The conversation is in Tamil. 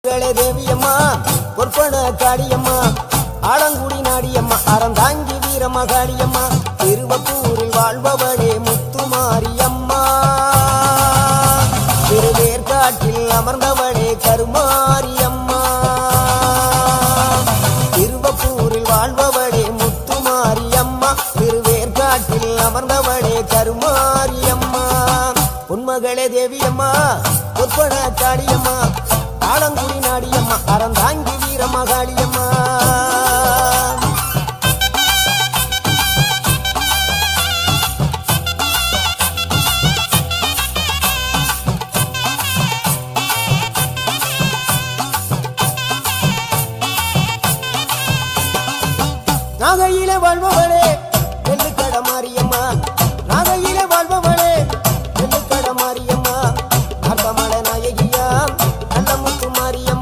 தேவியம்மா பொற்பன காடியம்மா ஆலங்குடி நாடியம்மா அறந்தாங்கி வீரமகாளியம்மா திருவப்பூரில் வாழ்பவளே முத்துமாரியம்மா திருவேற்காட்டில் அமர்ந்தவளே கருமாரியம்மா திருவப்பூரில் வாழ்பவளே முத்துமாரியம்மா திருவேற்காட்டில் அமர்ந்தவளே கருமாரியம்மா உன்மகளே தேவியம்மா பொற்பன காடியம்மா ஆலங்குடி நாடியம்மா அறந்தாங்கி வீரமகாளியம்மா நாகையிலே வாழ்பவளே